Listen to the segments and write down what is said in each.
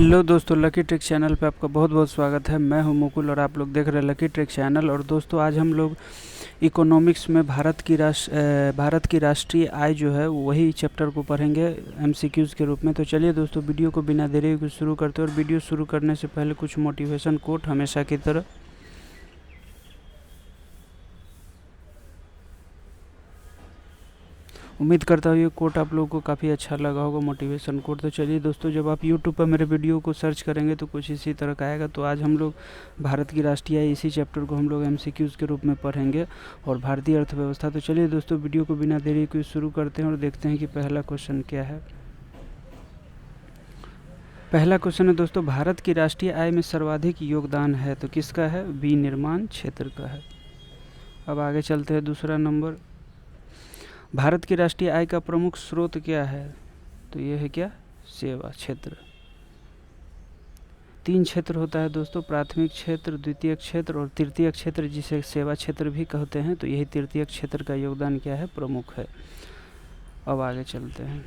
Hello दोस्तों, lucky trick channel पे आपका बहुत बहुत स्वागत है। मैं हूं मुकुल और आप लोग देख रहे हैं लकी ट्रिक चैनल। और दोस्तों, आज हम लोग इकोनॉमिक्स में भारत की राष्ट्रीय आय जो है वही चैप्टर को पढ़ेंगे एमसीक्यूज़ के रूप में। तो चलिए दोस्तों, वीडियो को बिना देरी के शुरू करते हैं। और वीडियो शुरू करने से पहले कुछ मोटिवेशन कोट हमेशा की तरह। उम्मीद करता हूँ ये कोट आप लोगों को काफ़ी अच्छा लगा होगा, मोटिवेशन कोट। तो चलिए दोस्तों, जब आप यूट्यूब पर मेरे वीडियो को सर्च करेंगे तो कुछ इसी तरह का आएगा। तो आज हम लोग भारत की राष्ट्रीय आय, इसी चैप्टर को हम लोग एमसीक्यूज़ के रूप में पढ़ेंगे और भारतीय अर्थव्यवस्था। तो चलिए दोस्तों, वीडियो को बिना देरी के शुरू करते हैं और देखते हैं कि पहला क्वेश्चन क्या है। पहला क्वेश्चन है दोस्तों, भारत की राष्ट्रीय आय में सर्वाधिक योगदान है तो किसका है? विनिर्माण क्षेत्र का है। अब आगे चलते हैं। दूसरा नंबर, भारत की राष्ट्रीय आय का प्रमुख स्रोत क्या है? तो ये है क्या? सेवा क्षेत्र। 3 क्षेत्र होता है दोस्तों, प्राथमिक क्षेत्र, द्वितीय क्षेत्र और तृतीय क्षेत्र, जिसे सेवा क्षेत्र भी कहते हैं। तो यही तृतीय क्षेत्र का योगदान क्या है? प्रमुख है। अब आगे चलते हैं।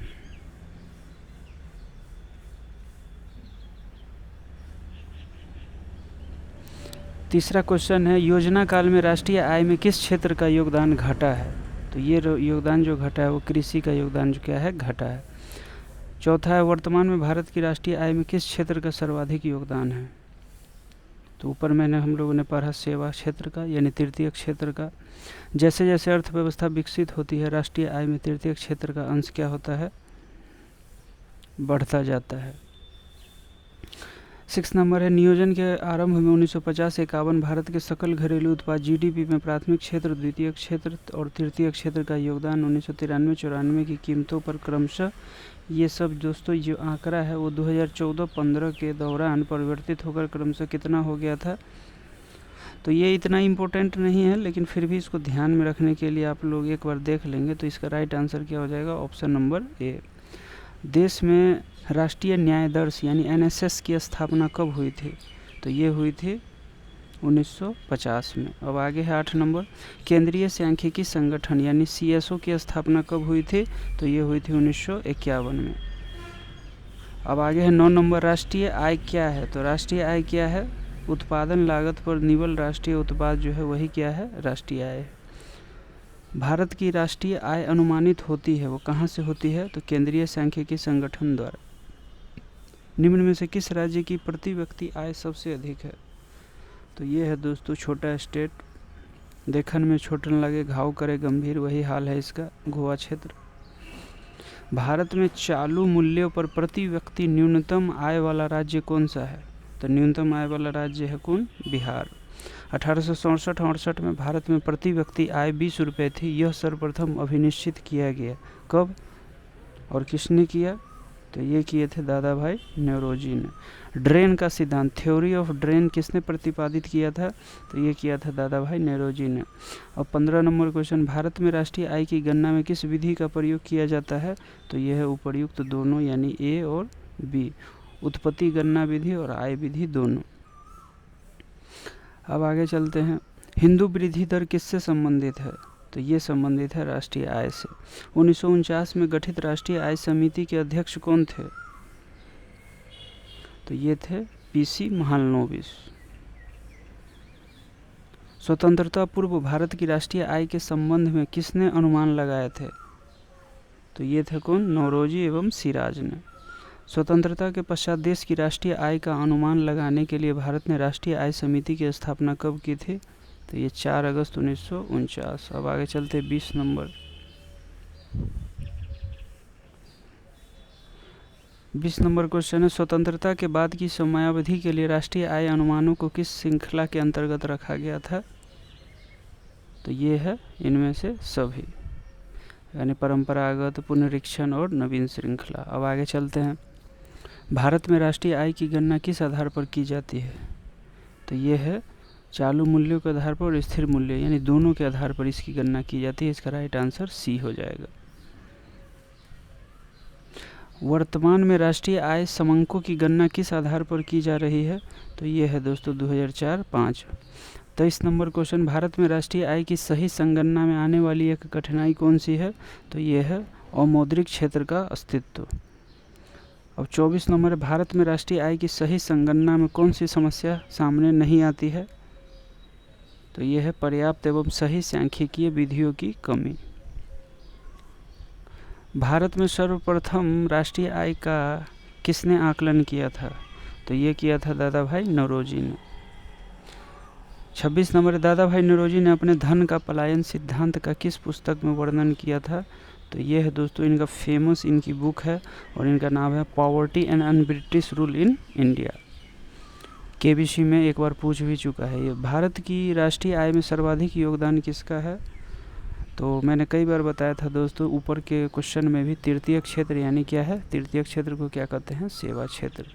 तीसरा क्वेश्चन है, योजना काल में राष्ट्रीय आय में किस क्षेत्र का योगदान घटा है? तो ये योगदान जो घटा है वो कृषि का योगदान जो क्या है? घटा है। चौथा है, वर्तमान में भारत की राष्ट्रीय आय में किस क्षेत्र का सर्वाधिक योगदान है? तो ऊपर हम लोगों ने पढ़ा सेवा क्षेत्र का, यानी तृतीय क्षेत्र का। जैसे जैसे अर्थव्यवस्था विकसित होती है, राष्ट्रीय आय में तृतीय क्षेत्र का अंश क्या होता है? बढ़ता जाता है। 6 नंबर है, नियोजन के आरंभ में 1950-51 भारत के सकल घरेलू उत्पाद जीडीपी में प्राथमिक क्षेत्र, द्वितीय क्षेत्र और तृतीय क्षेत्र का योगदान 1993-94 की कीमतों पर क्रमशः, ये सब दोस्तों जो आंकड़ा है वो 2014-15 के दौरान परिवर्तित होकर क्रमशः कितना हो गया था? तो ये इतना इम्पोर्टेंट नहीं है, लेकिन फिर भी इसको ध्यान में रखने के लिए आप लोग एक बार देख लेंगे। तो इसका राइट आंसर क्या हो जाएगा? Option number A. देश में राष्ट्रीय न्यायाधीश यानी एनएसएस की स्थापना कब हुई थी? तो ये हुई थी 1950 में। अब आगे है 8 नंबर, केंद्रीय सांख्यिकी संगठन यानी सीएसओ की स्थापना कब हुई थी? तो ये हुई थी 1951 में। अब आगे है 9 नंबर, राष्ट्रीय आय क्या है? तो राष्ट्रीय आय क्या है? उत्पादन लागत पर निवल राष्ट्रीय उत्पाद जो है वही क्या है? राष्ट्रीय आय। भारत की राष्ट्रीय आय अनुमानित होती है, वो कहाँ से होती है? तो केंद्रीय सांख्यिकी संगठन द्वारा। निम्न में से किस राज्य की प्रति व्यक्ति आय सबसे अधिक है? तो ये है दोस्तों छोटा स्टेट, देखन में छोट न लगे घाव करे गंभीर, वही हाल है इसका, गोवा क्षेत्र। भारत में चालू मूल्यों पर प्रति व्यक्ति न्यूनतम आय वाला राज्य कौन सा है? तो न्यूनतम आय वाला राज्य है कौन? बिहार। 1867-68 में भारत में प्रति व्यक्ति आय 20 रुपये थी। यह सर्वप्रथम अभिनिश्चित किया गया। कब और किसने किया? तो ये किए थे दादा भाई नौरोजी ने। ड्रेन का सिद्धांत, थ्योरी ऑफ ड्रेन, किसने प्रतिपादित किया था? तो ये किया था दादा भाई नौरोजी ने। अब 15 नंबर क्वेश्चन, भारत में राष्ट्रीय आय की गणना में किस विधि का प्रयोग किया जाता है? तो ये है उपर्युक्त दोनों, यानी ए और बी, उत्पत्ति गणना विधि और आय विधि दोनों। अब आगे चलते हैं। हिंदू वृद्धि दर किससे संबंधित है? तो ये संबंधित है राष्ट्रीय आय से। 1949 में गठित राष्ट्रीय आय समिति के अध्यक्ष कौन थे? तो ये थे पीसी महालनोबिस। स्वतंत्रता पूर्व भारत की राष्ट्रीय आय के संबंध में किसने अनुमान लगाए थे? तो ये थे कौन? नौरोजी एवं सिराज ने। स्वतंत्रता के पश्चात देश की राष्ट्रीय आय का अनुमान लगाने के लिए भारत ने राष्ट्रीय आय समिति की स्थापना कब की थी? तो ये 4 अगस्त 1949। अब आगे चलते 20 नंबर। 20 नंबर क्वेश्चन है, स्वतंत्रता के बाद की समयावधि के लिए राष्ट्रीय आय अनुमानों को किस श्रृंखला के अंतर्गत रखा गया था? तो ये है इनमें से सभी, यानी परंपरागत, पुनरीक्षण और नवीन श्रृंखला। अब आगे चलते हैं। भारत में राष्ट्रीय आय की गणना किस आधार पर की जाती है? तो ये है चालू मूल्यों के आधार पर और स्थिर मूल्य, यानी दोनों के आधार पर इसकी गणना की जाती है। इसका राइट आंसर सी हो जाएगा। वर्तमान में राष्ट्रीय आय समंकों की गणना किस आधार पर की जा रही है? तो ये है दोस्तों 2004-05। 23 नंबर क्वेश्चन, भारत में राष्ट्रीय आय की सही संगणना में आने वाली एक कठिनाई कौन सी है? तो ये है अमौद्रिक क्षेत्र का अस्तित्व। अब 24 नंबर, भारत में राष्ट्रीय आय की सही संगणना में कौन सी समस्या सामने नहीं आती है? तो ये है पर्याप्त एवं सही सांख्यिकीय विधियों की कमी। भारत में सर्वप्रथम राष्ट्रीय आय का किसने आकलन किया था? तो ये किया था दादा भाई नौरोजी ने। 26 नंबर, दादा भाई नौरोजी ने अपने धन का पलायन सिद्धांत का किस पुस्तक में वर्णन किया था? तो ये है दोस्तों इनका फेमस इनकी बुक है और इनका नाम है poverty and un British rule in India. KBC में एक बार पूछ भी चुका है ये। भारत की राष्ट्रीय आय में सर्वाधिक योगदान किसका है? तो मैंने कई बार बताया था दोस्तों, ऊपर के क्वेश्चन में भी तृतीय क्षेत्र यानी क्या है? तृतीय क्षेत्र को क्या कहते हैं? सेवा क्षेत्र।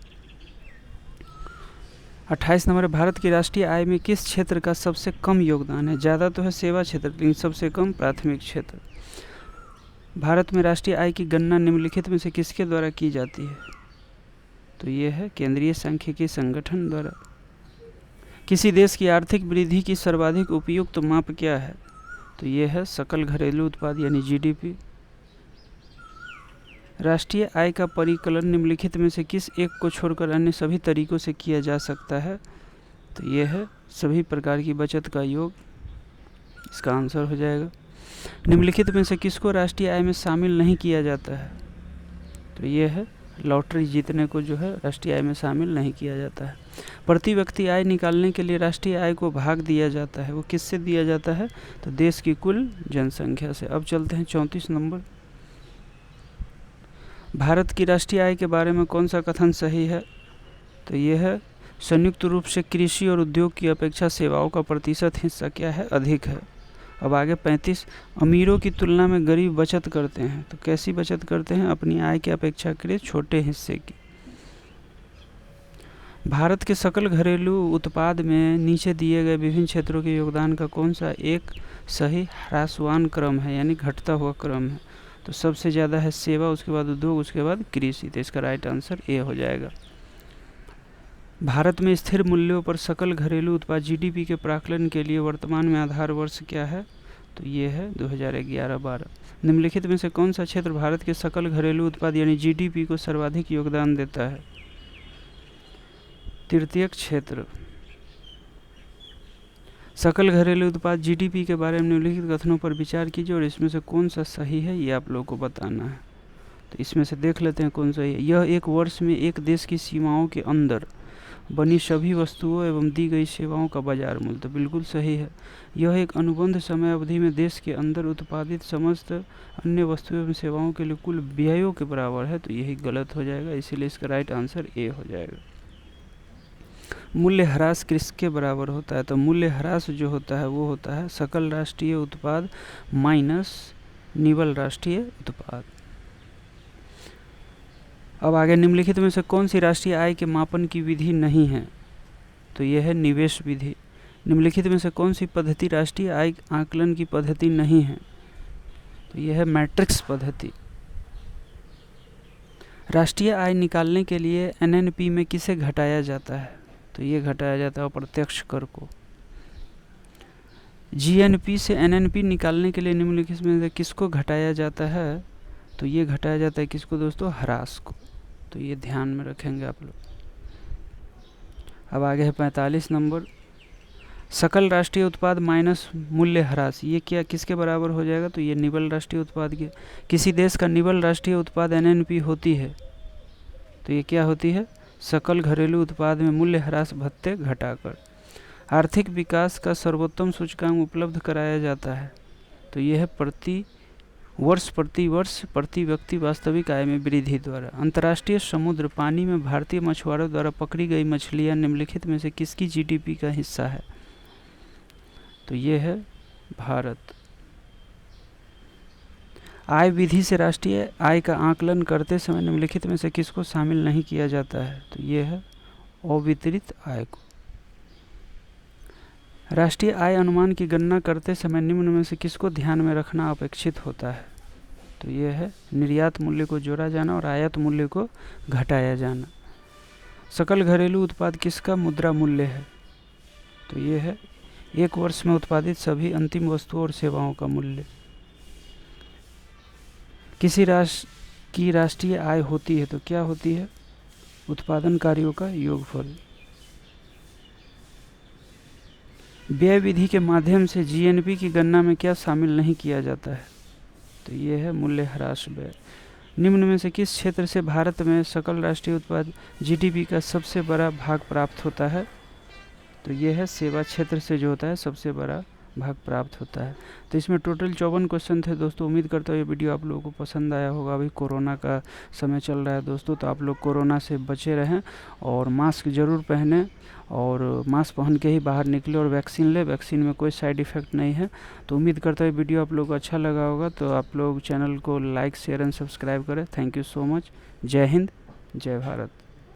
28 नंबर, भारत की राष्ट्रीय आय में किस क्षेत्र का सबसे कम योगदान है? ज़्यादा तो है सेवा क्षेत्र, लेकिन सबसे कम प्राथमिक क्षेत्र। भारत में राष्ट्रीय आय की गणना निम्नलिखित में से किसके द्वारा की जाती है? तो ये है केंद्रीय सांख्यिकी संगठन द्वारा। किसी देश की आर्थिक वृद्धि की सर्वाधिक उपयुक्त माप क्या है? तो ये है सकल घरेलू उत्पाद यानी जीडीपी। राष्ट्रीय आय का परिकलन निम्नलिखित में से किस एक को छोड़कर अन्य सभी तरीकों से किया जा सकता है? तो ये है सभी प्रकार की बचत का योग, इसका आंसर हो जाएगा। निम्नलिखित में से किसको राष्ट्रीय आय में शामिल नहीं किया जाता है? तो ये है लॉटरी जीतने को जो है राष्ट्रीय आय में शामिल नहीं किया जाता है। प्रति व्यक्ति आय निकालने के लिए राष्ट्रीय आय को भाग दिया जाता है, वो किससे दिया जाता है? तो देश की कुल जनसंख्या से। अब चलते हैं 34 नंबर, भारत की राष्ट्रीय आय के बारे में कौन सा कथन सही है? तो ये है संयुक्त रूप से कृषि और उद्योग की अपेक्षा सेवाओं का प्रतिशत हिस्सा क्या है? अधिक है। अब आगे 35, अमीरों की तुलना में गरीब बचत करते हैं, तो कैसी बचत करते हैं? अपनी आय की अपेक्षाकृत छोटे हिस्से की। भारत के सकल घरेलू उत्पाद में नीचे दिए गए विभिन्न क्षेत्रों के योगदान का कौन सा एक सही ह्रासवान क्रम है यानी घटता हुआ क्रम है? तो सबसे ज़्यादा है सेवा, उसके बाद उद्योग, उसके बाद कृषि। तो इसका राइट आंसर ए हो जाएगा। भारत में स्थिर मूल्यों पर सकल घरेलू उत्पाद जीडीपी के प्राकलन के लिए वर्तमान में आधार वर्ष क्या है? तो ये है 2011-12। निम्नलिखित में से कौन सा क्षेत्र भारत के सकल घरेलू उत्पाद यानी जीडीपी को सर्वाधिक योगदान देता है? तृतीय क्षेत्र। सकल घरेलू उत्पाद जीडीपी के बारे में निम्नलिखित कथनों पर विचार कीजिए और इसमें से कौन सा सही है ये आप लोगों को बताना है। तो इसमें से देख लेते हैं कौन सही है। यह एक वर्ष में एक देश की सीमाओं के अंदर बनी सभी वस्तुओं एवं दी गई सेवाओं का बाजार मूल्य। तो बिल्कुल सही है। यह एक अनुबंध समय अवधि में देश के अंदर उत्पादित समस्त अन्य वस्तुओं एवं सेवाओं के लिए कुल व्ययों के बराबर है। तो यही गलत हो जाएगा, इसीलिए इसका राइट आंसर ए हो जाएगा। मूल्य ह्रास किसके बराबर होता है? तो मूल्य ह्रास जो होता है वो होता है सकल राष्ट्रीय उत्पाद माइनस निवल राष्ट्रीय उत्पाद। अब आगे निम्नलिखित में से कौन सी राष्ट्रीय आय के मापन की विधि नहीं है? तो यह है निवेश विधि। निम्नलिखित में से कौन सी पद्धति राष्ट्रीय आय आकलन की पद्धति नहीं है? तो यह है मैट्रिक्स पद्धति। राष्ट्रीय आय निकालने के लिए एनएनपी में किसे घटाया जाता है? तो ये घटाया जाता है अप्रत्यक्ष कर को। जीएनपी से एनएनपी निकालने के लिए निम्नलिखित में से किसको घटाया जाता है? तो ये घटाया जाता है किसको दोस्तों? ह्रास को। तो ये ध्यान में रखेंगे आप लोग। अब आगे है 45 नंबर, सकल राष्ट्रीय उत्पाद माइनस मूल्य ह्रास, ये क्या किसके बराबर हो जाएगा? तो ये निवल राष्ट्रीय उत्पाद के। किसी देश का निवल राष्ट्रीय उत्पाद एनएनपी होती है, तो ये क्या होती है? सकल घरेलू उत्पाद में मूल्य ह्रास भत्ते घटाकर। आर्थिक विकास का सर्वोत्तम सूचकांक उपलब्ध कराया जाता है, तो यह है प्रति वर्ष प्रति व्यक्ति वास्तविक आय में वृद्धि द्वारा। अंतर्राष्ट्रीय समुद्र पानी में भारतीय मछुआरों द्वारा पकड़ी गई मछलियां निम्नलिखित में से किसकी जीडीपी का हिस्सा है? तो ये है भारत। आय विधि से राष्ट्रीय आय का आकलन करते समय निम्नलिखित में से किसको शामिल नहीं किया जाता है? तो ये है अवितरित आय को। राष्ट्रीय आय अनुमान की गणना करते समय निम्न में से किसको ध्यान में रखना अपेक्षित होता है? तो ये है निर्यात मूल्य को जोड़ा जाना और आयात मूल्य को घटाया जाना। सकल घरेलू उत्पाद किसका मुद्रा मूल्य है? तो ये है एक वर्ष में उत्पादित सभी अंतिम वस्तुओं और सेवाओं का मूल्य। किसी राष्ट्र की राष्ट्रीय आय होती है तो क्या होती है? उत्पादन कार्यों का योगफल। व्यय विधि के माध्यम से जीएनपी की गणना में क्या शामिल नहीं किया जाता है? तो ये है मूल्यह्रास व्यय। निम्न में से किस क्षेत्र से भारत में सकल राष्ट्रीय उत्पाद जीडीपी का सबसे बड़ा भाग प्राप्त होता है? तो ये है सेवा क्षेत्र से जो होता है सबसे बड़ा भाग प्राप्त होता है। तो इसमें टोटल 54 क्वेश्चन थे दोस्तों। उम्मीद करता हूँ ये वीडियो आप लोगों को पसंद आया होगा। अभी कोरोना का समय चल रहा है दोस्तों, तो आप लोग कोरोना से बचे रहें और मास्क ज़रूर पहनें और मास्क पहन के ही बाहर निकले और वैक्सीन लें। वैक्सीन में कोई साइड इफ़ेक्ट नहीं है। तो उम्मीद करता हूँ वीडियो आप लोगों को अच्छा लगा होगा। तो आप लोग चैनल को लाइक शेयर एंड सब्सक्राइब करें। Thank you so much. जय हिंद, जय भारत।